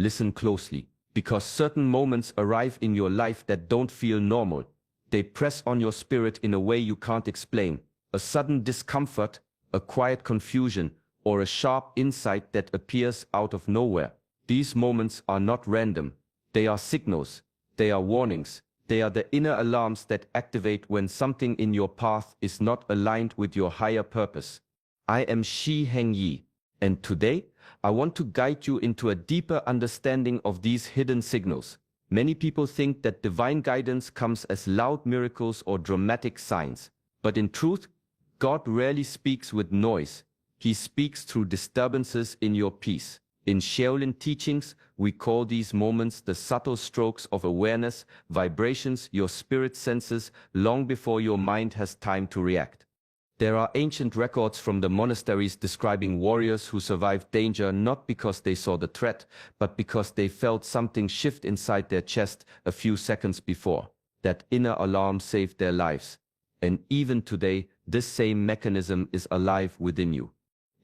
Listen closely, because certain moments arrive in your life that don't feel normal. They press on your spirit in a way you can't explain. A sudden discomfort, a quiet confusion, or a sharp insight that appears out of nowhere. These moments are not random. They are signals. They are warnings. They are the inner alarms that activate when something in your path is not aligned with your higher purpose. I am Shi Heng Yi, and today I want to guide you into a deeper understanding of these hidden signals. Many people think that divine guidance comes as loud miracles or dramatic signs, but in truth, God rarely speaks with noise. He speaks through disturbances in your peace. In Shaolin teachings, we call these moments the subtle strokes of awareness, vibrations your spirit senses long before your mind has time to react. There are ancient records from the monasteries describing warriors who survived danger not because they saw the threat, but because they felt something shift inside their chest a few seconds before. That inner alarm saved their lives. And even today, this same mechanism is alive within you.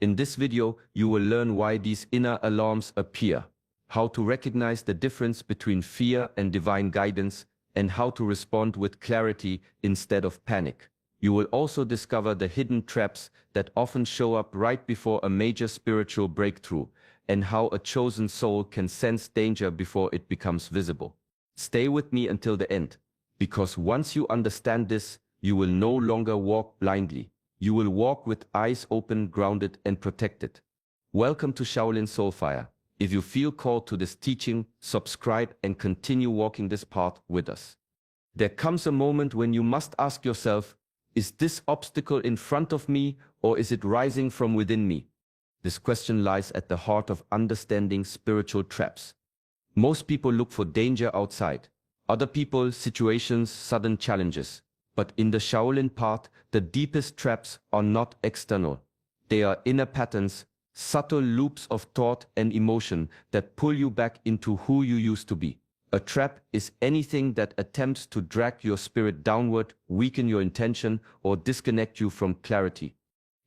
In this video, you will learn why these inner alarms appear, how to recognize the difference between fear and divine guidance, and how to respond with clarity instead of panic. You will also discover the hidden traps that often show up right before a major spiritual breakthrough, and how a chosen soul can sense danger before it becomes visible. Stay with me until the end, because once you understand this, you will no longer walk blindly. You will walk with eyes open, grounded, and protected. Welcome to Shaolin Soulfire. If you feel called to this teaching, subscribe and continue walking this path with us. There comes a moment when you must ask yourself, is this obstacle in front of me, or is it rising from within me? This question lies at the heart of understanding spiritual traps. Most people look for danger outside. Other people, situations, sudden challenges. But in the Shaolin path, the deepest traps are not external. They are inner patterns, subtle loops of thought and emotion that pull you back into who you used to be. A trap is anything that attempts to drag your spirit downward, weaken your intention, or disconnect you from clarity.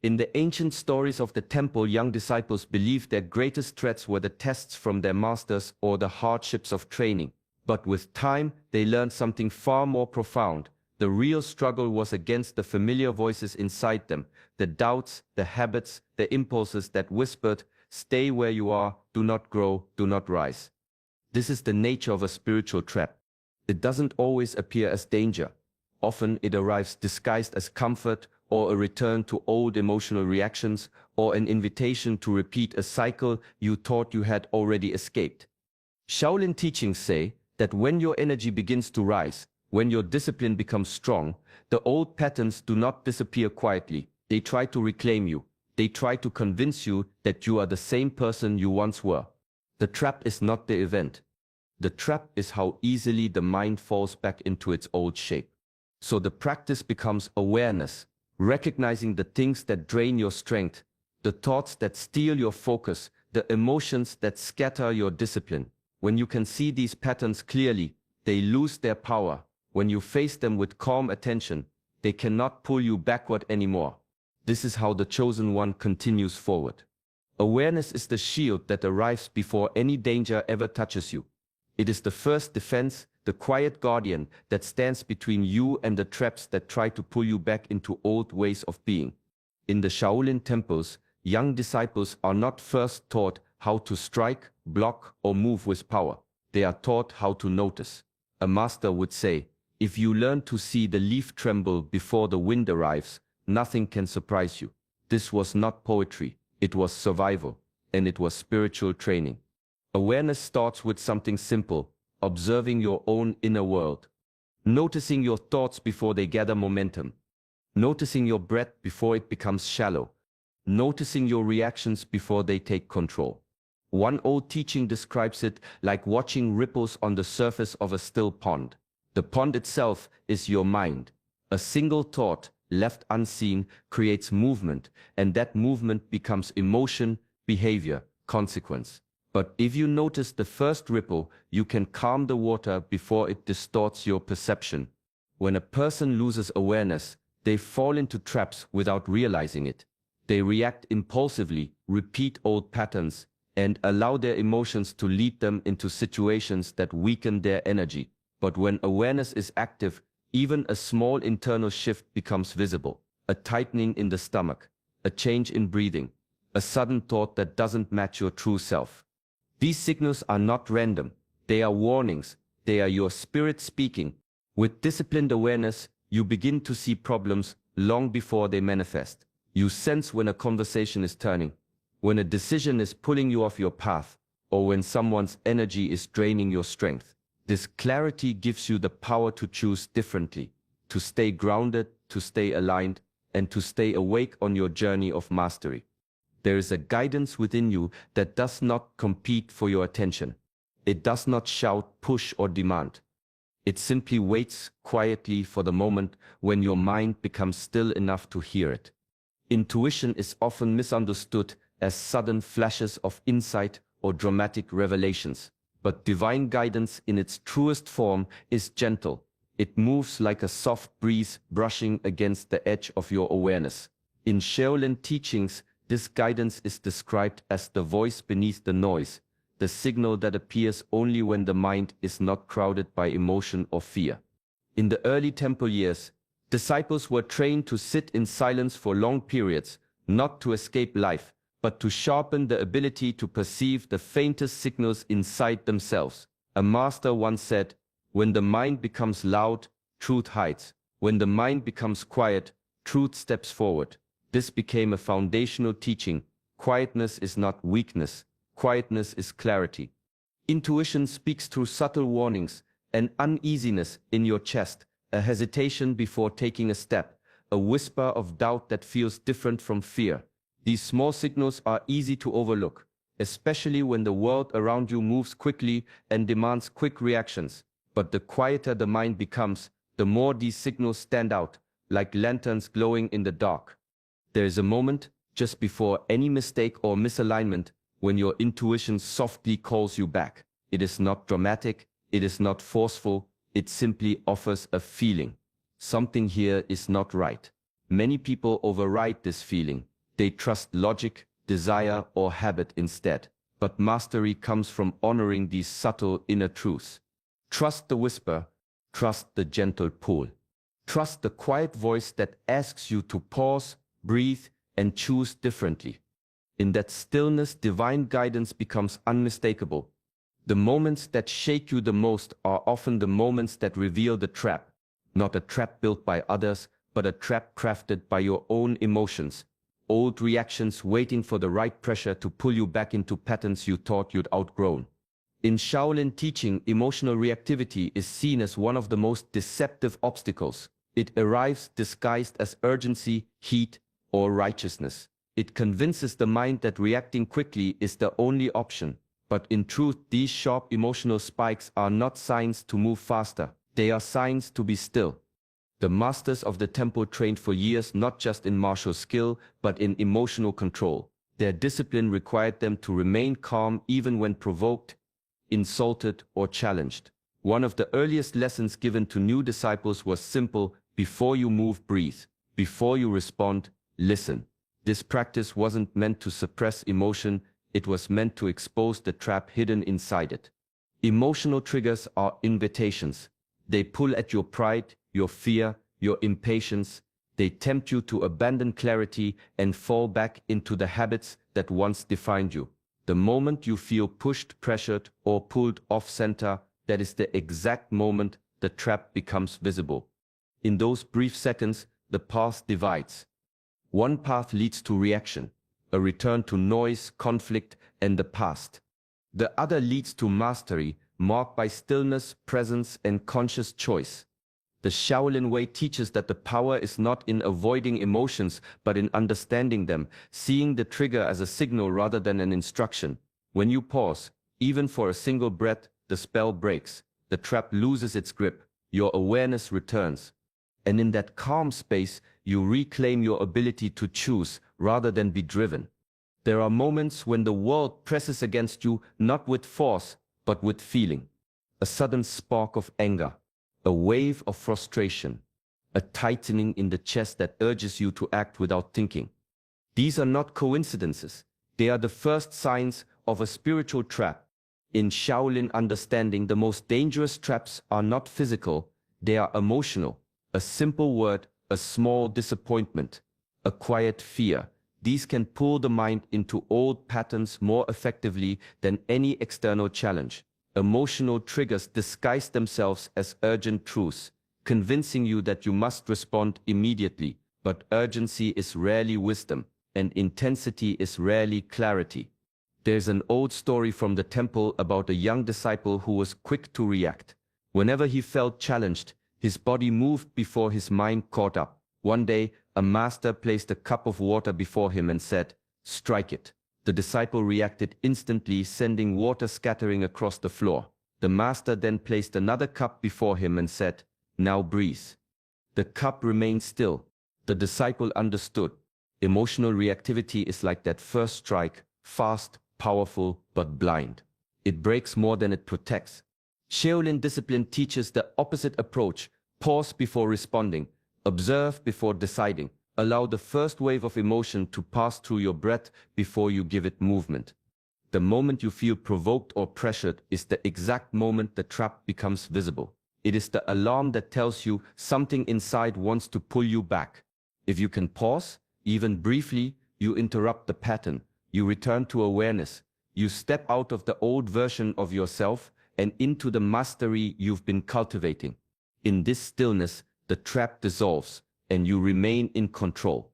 In the ancient stories of the temple, young disciples believed their greatest threats were the tests from their masters or the hardships of training. But with time, they learned something far more profound. The real struggle was against the familiar voices inside them, the doubts, the habits, the impulses that whispered, "Stay where you are, do not grow, do not rise." This is the nature of a spiritual trap. It doesn't always appear as danger. Often it arrives disguised as comfort, or a return to old emotional reactions, or an invitation to repeat a cycle you thought you had already escaped. Shaolin teachings say that when your energy begins to rise, when your discipline becomes strong, the old patterns do not disappear quietly. They try to reclaim you. They try to convince you that you are the same person you once were. The trap is not the event. The trap is how easily the mind falls back into its old shape. So the practice becomes awareness, recognizing the things that drain your strength, the thoughts that steal your focus, the emotions that scatter your discipline. When you can see these patterns clearly, they lose their power. When you face them with calm attention, they cannot pull you backward anymore. This is how the chosen one continues forward. Awareness is the shield that arrives before any danger ever touches you. It is the first defense, the quiet guardian that stands between you and the traps that try to pull you back into old ways of being. In the Shaolin temples, young disciples are not first taught how to strike, block, or move with power. They are taught how to notice. A master would say, if you learn to see the leaf tremble before the wind arrives, nothing can surprise you. This was not poetry, it was survival, and it was spiritual training. Awareness starts with something simple, observing your own inner world. Noticing your thoughts before they gather momentum. Noticing your breath before it becomes shallow. Noticing your reactions before they take control. One old teaching describes it like watching ripples on the surface of a still pond. The pond itself is your mind. A single thought, left unseen, creates movement, and that movement becomes emotion, behavior, consequence. But if you notice the first ripple, you can calm the water before it distorts your perception. When a person loses awareness, they fall into traps without realizing it. They react impulsively, repeat old patterns, and allow their emotions to lead them into situations that weaken their energy. But when awareness is active, even a small internal shift becomes visible. A tightening in the stomach, a change in breathing, a sudden thought that doesn't match your true self. These signals are not random. They are warnings. They are your spirit speaking. With disciplined awareness, you begin to see problems long before they manifest. You sense when a conversation is turning, when a decision is pulling you off your path, or when someone's energy is draining your strength. This clarity gives you the power to choose differently, to stay grounded, to stay aligned, and to stay awake on your journey of mastery. There is a guidance within you that does not compete for your attention. It does not shout, push, or demand. It simply waits quietly for the moment when your mind becomes still enough to hear it. Intuition is often misunderstood as sudden flashes of insight or dramatic revelations, but divine guidance in its truest form is gentle. It moves like a soft breeze brushing against the edge of your awareness. In Shaolin teachings, this guidance is described as the voice beneath the noise, the signal that appears only when the mind is not crowded by emotion or fear. In the early temple years, disciples were trained to sit in silence for long periods, not to escape life, but to sharpen the ability to perceive the faintest signals inside themselves. A master once said, "When the mind becomes loud, truth hides. When the mind becomes quiet, truth steps forward." This became a foundational teaching. Quietness is not weakness. Quietness is clarity. Intuition speaks through subtle warnings, an uneasiness in your chest, a hesitation before taking a step, a whisper of doubt that feels different from fear. These small signals are easy to overlook, especially when the world around you moves quickly and demands quick reactions. But the quieter the mind becomes, the more these signals stand out, like lanterns glowing in the dark. There is a moment, just before any mistake or misalignment, when your intuition softly calls you back. It is not dramatic, it is not forceful, it simply offers a feeling. Something here is not right. Many people override this feeling. They trust logic, desire, or habit instead. But mastery comes from honoring these subtle inner truths. Trust the whisper, trust the gentle pull. Trust the quiet voice that asks you to pause, breathe, and choose differently. In that stillness, divine guidance becomes unmistakable. The moments that shake you the most are often the moments that reveal the trap. Not a trap built by others, but a trap crafted by your own emotions. Old reactions waiting for the right pressure to pull you back into patterns you thought you'd outgrown. In Shaolin teaching, emotional reactivity is seen as one of the most deceptive obstacles. It arrives disguised as urgency, heat, or righteousness. It convinces the mind that reacting quickly is the only option. But in truth, these sharp emotional spikes are not signs to move faster. They are signs to be still. The masters of the temple trained for years not just in martial skill, but in emotional control. Their discipline required them to remain calm even when provoked, insulted, or challenged. One of the earliest lessons given to new disciples was simple: before you move, breathe. Before you respond, listen. This practice wasn't meant to suppress emotion, it was meant to expose the trap hidden inside it. Emotional triggers are invitations. They pull at your pride, your fear, your impatience. They tempt you to abandon clarity and fall back into the habits that once defined you. The moment you feel pushed, pressured, or pulled off center, that is the exact moment the trap becomes visible. In those brief seconds, the path divides. One path leads to reaction, a return to noise, conflict, and the past. The other leads to mastery, marked by stillness, presence, and conscious choice. The Shaolin way teaches that the power is not in avoiding emotions, but in understanding them, seeing the trigger as a signal rather than an instruction. When you pause, even for a single breath, the spell breaks. The trap loses its grip. Your awareness returns. And in that calm space, you reclaim your ability to choose rather than be driven. There are moments when the world presses against you, not with force, but with feeling. A sudden spark of anger, a wave of frustration, a tightening in the chest that urges you to act without thinking. These are not coincidences. They are the first signs of a spiritual trap. In Shaolin understanding, the most dangerous traps are not physical, they are emotional. A simple word, a small disappointment, a quiet fear. These can pull the mind into old patterns more effectively than any external challenge. Emotional triggers disguise themselves as urgent truths, convincing you that you must respond immediately. But urgency is rarely wisdom, and intensity is rarely clarity. There's an old story from the temple about a young disciple who was quick to react. Whenever he felt challenged, his body moved before his mind caught up. One day, a master placed a cup of water before him and said, "Strike it." The disciple reacted instantly, sending water scattering across the floor. The master then placed another cup before him and said, "Now breathe." The cup remained still. The disciple understood. Emotional reactivity is like that first strike, fast, powerful, but blind. It breaks more than it protects. Shaolin discipline teaches the opposite approach. Pause before responding. Observe before deciding. Allow the first wave of emotion to pass through your breath before you give it movement. The moment you feel provoked or pressured is the exact moment the trap becomes visible. It is the alarm that tells you something inside wants to pull you back. If you can pause, even briefly, you interrupt the pattern. You return to awareness. You step out of the old version of yourself and into the mastery you've been cultivating. In this stillness, the trap dissolves, and you remain in control.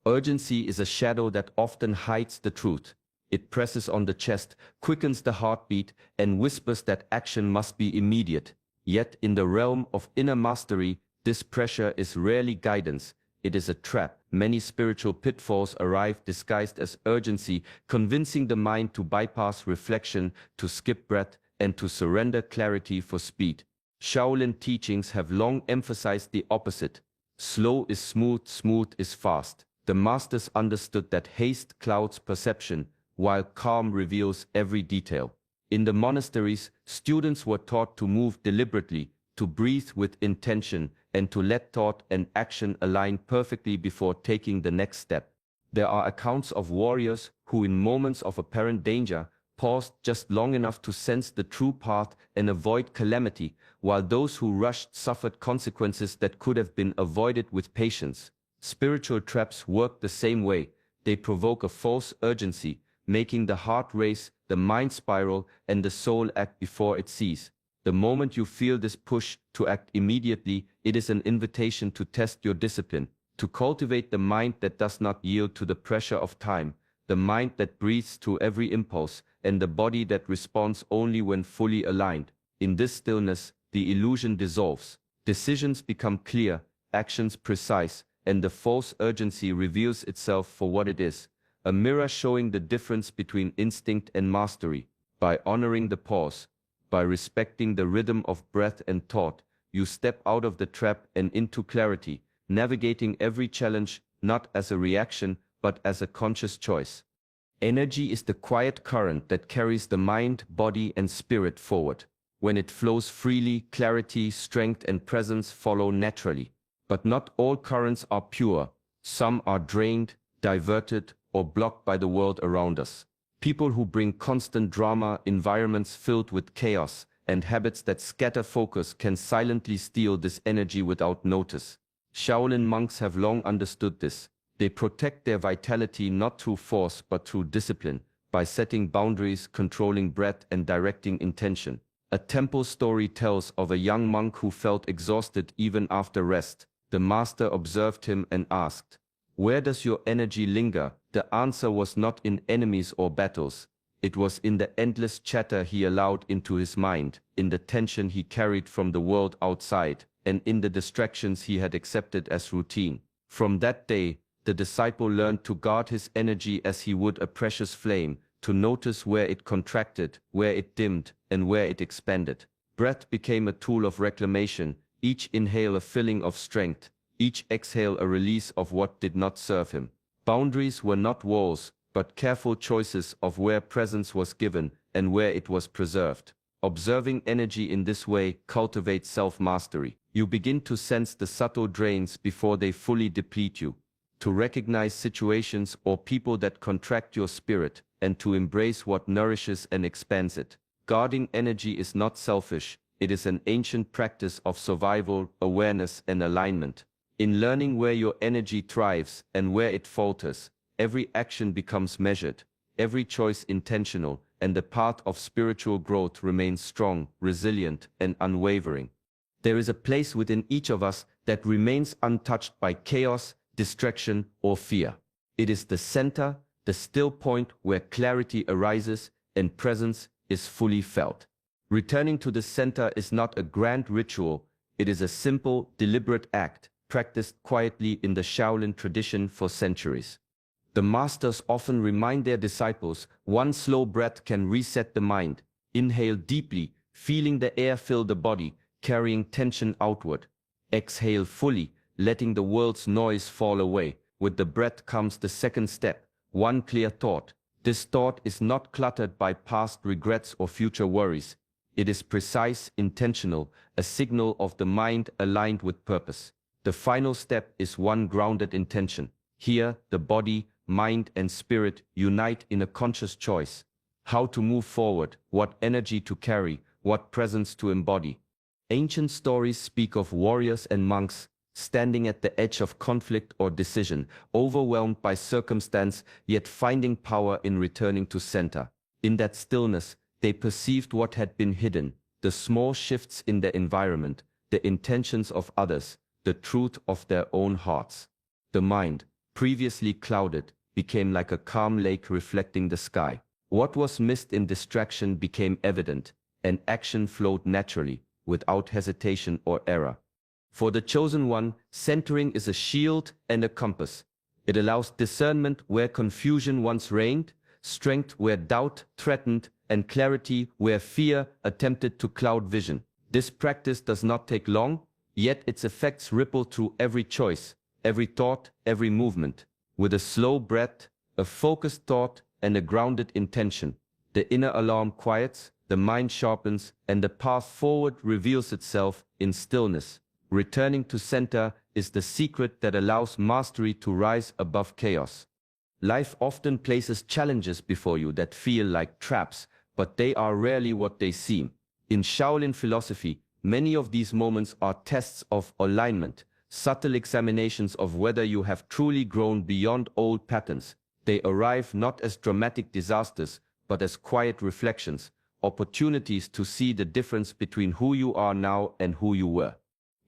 Urgency is a shadow that often hides the truth. It presses on the chest, quickens the heartbeat, and whispers that action must be immediate. Yet in the realm of inner mastery, this pressure is rarely guidance. It is a trap. Many spiritual pitfalls arrive disguised as urgency, convincing the mind to bypass reflection, to skip breath, and to surrender clarity for speed. Shaolin teachings have long emphasized the opposite. Slow is smooth, smooth is fast. The masters understood that haste clouds perception, while calm reveals every detail. In the monasteries, students were taught to move deliberately, to breathe with intention, and to let thought and action align perfectly before taking the next step. There are accounts of warriors who, in moments of apparent danger, paused just long enough to sense the true path and avoid calamity, while those who rushed suffered consequences that could have been avoided with patience. Spiritual traps work the same way. They provoke a false urgency, making the heart race, the mind spiral, and the soul act before it sees. The moment you feel this push to act immediately, it is an invitation to test your discipline, to cultivate the mind that does not yield to the pressure of time, the mind that breathes through every impulse, and the body that responds only when fully aligned. In this stillness, the illusion dissolves. Decisions become clear, actions precise, and the false urgency reveals itself for what it is, a mirror showing the difference between instinct and mastery. By honoring the pause, by respecting the rhythm of breath and thought, you step out of the trap and into clarity, navigating every challenge not as a reaction but as a conscious choice. Energy is the quiet current that carries the mind, body, and spirit forward. When it flows freely, clarity, strength, and presence follow naturally. But not all currents are pure. Some are drained, diverted, or blocked by the world around us. People who bring constant drama, environments filled with chaos, and habits that scatter focus can silently steal this energy without notice. Shaolin monks have long understood this. They protect their vitality not through force but through discipline, by setting boundaries, controlling breath, and directing intention. A temple story tells of a young monk who felt exhausted even after rest. The master observed him and asked, "Where does your energy linger?" The answer was not in enemies or battles. It was in the endless chatter he allowed into his mind, in the tension he carried from the world outside, and in the distractions he had accepted as routine. From that day, the disciple learned to guard his energy as he would a precious flame, to notice where it contracted, where it dimmed, and where it expanded. Breath became a tool of reclamation, each inhale a filling of strength, each exhale a release of what did not serve him. Boundaries were not walls, but careful choices of where presence was given and where it was preserved. Observing energy in this way cultivates self-mastery. You begin to sense the subtle drains before they fully deplete you, to recognize situations or people that contract your spirit, and to embrace what nourishes and expands it. Guarding energy is not selfish, it is an ancient practice of survival, awareness, and alignment. In learning where your energy thrives and where it falters, every action becomes measured, every choice intentional, and the path of spiritual growth remains strong, resilient, and unwavering. There is a place within each of us that remains untouched by chaos, distraction, or fear. It is the center, the still point where clarity arises and presence is fully felt. Returning to the center is not a grand ritual, it is a simple, deliberate act, practiced quietly in the Shaolin tradition for centuries. The masters often remind their disciples, one slow breath can reset the mind. Inhale deeply, feeling the air fill the body, carrying tension outward. Exhale fully, letting the world's noise fall away. With the breath comes the second step, one clear thought. This thought is not cluttered by past regrets or future worries. It is precise, intentional, a signal of the mind aligned with purpose. The final step is one grounded intention. Here, the body, mind, and spirit unite in a conscious choice. How to move forward, what energy to carry, what presence to embody. Ancient stories speak of warriors and monks standing at the edge of conflict or decision, overwhelmed by circumstance, yet finding power in returning to center. In that stillness, they perceived what had been hidden, the small shifts in their environment, the intentions of others, the truth of their own hearts. The mind, previously clouded, became like a calm lake reflecting the sky. What was missed in distraction became evident, and action flowed naturally, without hesitation or error. For the chosen one, centering is a shield and a compass. It allows discernment where confusion once reigned, strength where doubt threatened, and clarity where fear attempted to cloud vision. This practice does not take long, yet its effects ripple through every choice, every thought, every movement. With a slow breath, a focused thought, and a grounded intention, the inner alarm quiets, the mind sharpens, and the path forward reveals itself in stillness. Returning to center is the secret that allows mastery to rise above chaos. Life often places challenges before you that feel like traps, but they are rarely what they seem. In Shaolin philosophy, many of these moments are tests of alignment, subtle examinations of whether you have truly grown beyond old patterns. They arrive not as dramatic disasters, but as quiet reflections, opportunities to see the difference between who you are now and who you were.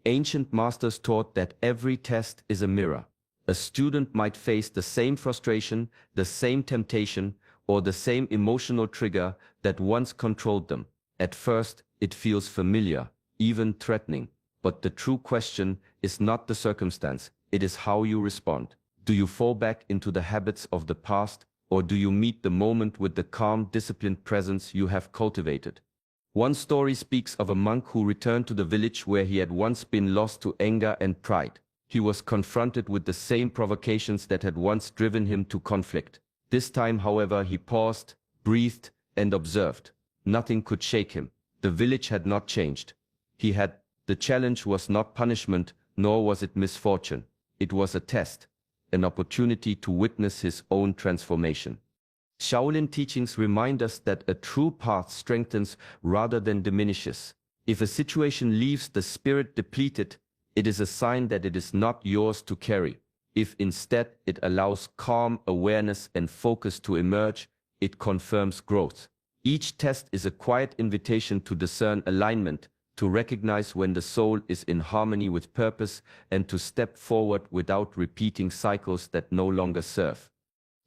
Ancient masters taught that every test is a mirror. A student might face the same frustration, the same temptation, or the same emotional trigger that once controlled them. At first, it feels familiar, even threatening. But the true question is not the circumstance, it is how you respond. Do you fall back into the habits of the past, or do you meet the moment with the calm, disciplined presence you have cultivated? One story speaks of a monk who returned to the village where he had once been lost to anger and pride. He was confronted with the same provocations that had once driven him to conflict. This time, however, he paused, breathed, and observed. Nothing could shake him. The village had not changed. The challenge was not punishment, nor was it misfortune. It was a test, an opportunity to witness his own transformation. Shaolin teachings remind us that a true path strengthens rather than diminishes. If a situation leaves the spirit depleted, it is a sign that it is not yours to carry. If instead it allows calm awareness and focus to emerge, it confirms growth. Each test is a quiet invitation to discern alignment, to recognize when the soul is in harmony with purpose, and to step forward without repeating cycles that no longer serve.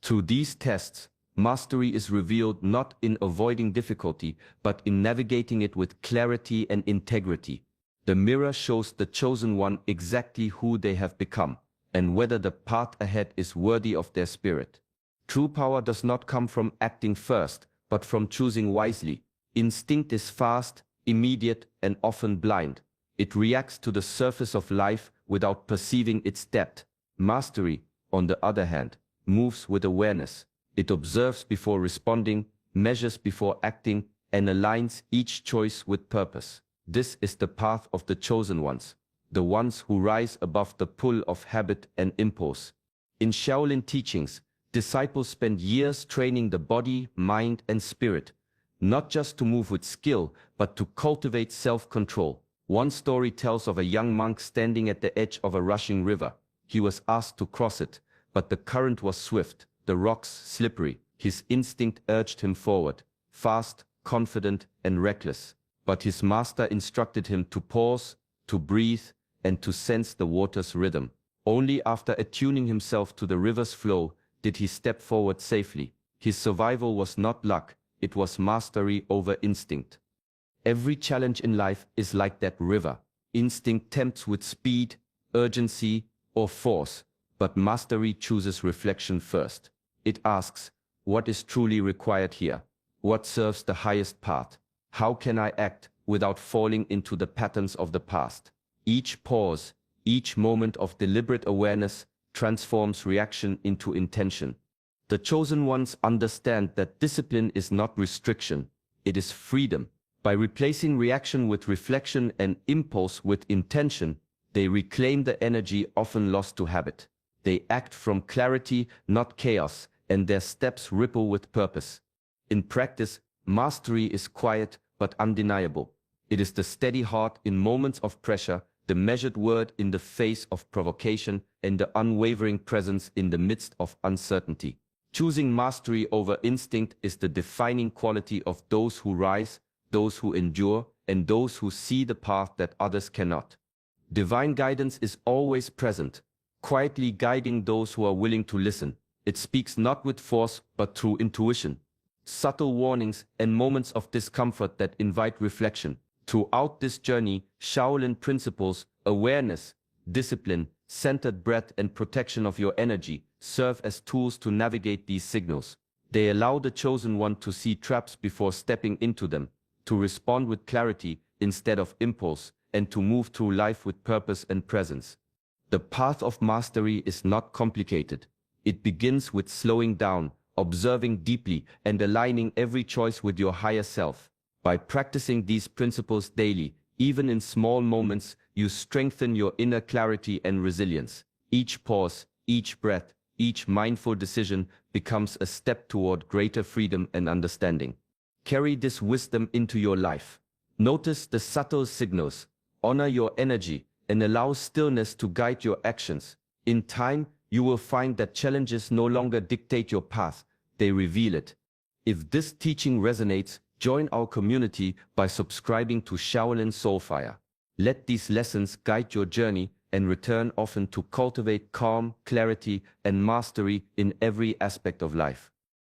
Through these tests, mastery is revealed not in avoiding difficulty, but in navigating it with clarity and integrity. The mirror shows the chosen one exactly who they have become, and whether the path ahead is worthy of their spirit. True power does not come from acting first, but from choosing wisely. Instinct is fast, immediate, and often blind. It reacts to the surface of life without perceiving its depth. Mastery, on the other hand, moves with awareness. It observes before responding, measures before acting, and aligns each choice with purpose. This is the path of the chosen ones, the ones who rise above the pull of habit and impulse. In Shaolin teachings, disciples spend years training the body, mind, and spirit, not just to move with skill, but to cultivate self-control. One story tells of a young monk standing at the edge of a rushing river. He was asked to cross it, but the current was swift, the rocks slippery. His instinct urged him forward, fast, confident, and reckless. But his master instructed him to pause, to breathe, and to sense the water's rhythm. Only after attuning himself to the river's flow did he step forward safely. His survival was not luck, it was mastery over instinct. Every challenge in life is like that river. Instinct tempts with speed, urgency, or force, but mastery chooses reflection first. It asks, what is truly required here? What serves the highest path? How can I act without falling into the patterns of the past? Each pause, each moment of deliberate awareness transforms reaction into intention. The chosen ones understand that discipline is not restriction, it is freedom. By replacing reaction with reflection and impulse with intention, they reclaim the energy often lost to habit. They act from clarity, not chaos, and their steps ripple with purpose. In practice, mastery is quiet but undeniable. It is the steady heart in moments of pressure, the measured word in the face of provocation, and the unwavering presence in the midst of uncertainty. Choosing mastery over instinct is the defining quality of those who rise, those who endure, and those who see the path that others cannot. Divine guidance is always present, quietly guiding those who are willing to listen. It speaks not with force but through intuition, subtle warnings, and moments of discomfort that invite reflection. Throughout this journey, Shaolin principles, awareness, discipline, centered breath, and protection of your energy serve as tools to navigate these signals. They allow the chosen one to see traps before stepping into them, to respond with clarity instead of impulse, and to move through life with purpose and presence. The path of mastery is not complicated. It begins with slowing down, observing deeply, and aligning every choice with your higher self. By practicing these principles daily, even in small moments, you strengthen your inner clarity and resilience. Each pause, each breath, each mindful decision becomes a step toward greater freedom and understanding. Carry this wisdom into your life. Notice the subtle signals, honor your energy, and allow stillness to guide your actions. In time, you will find that challenges no longer dictate your path, they reveal it. If this teaching resonates, join our community by subscribing to Shaolin Soulfire. Let these lessons guide your journey and return often to cultivate calm, clarity, and mastery in every aspect of life.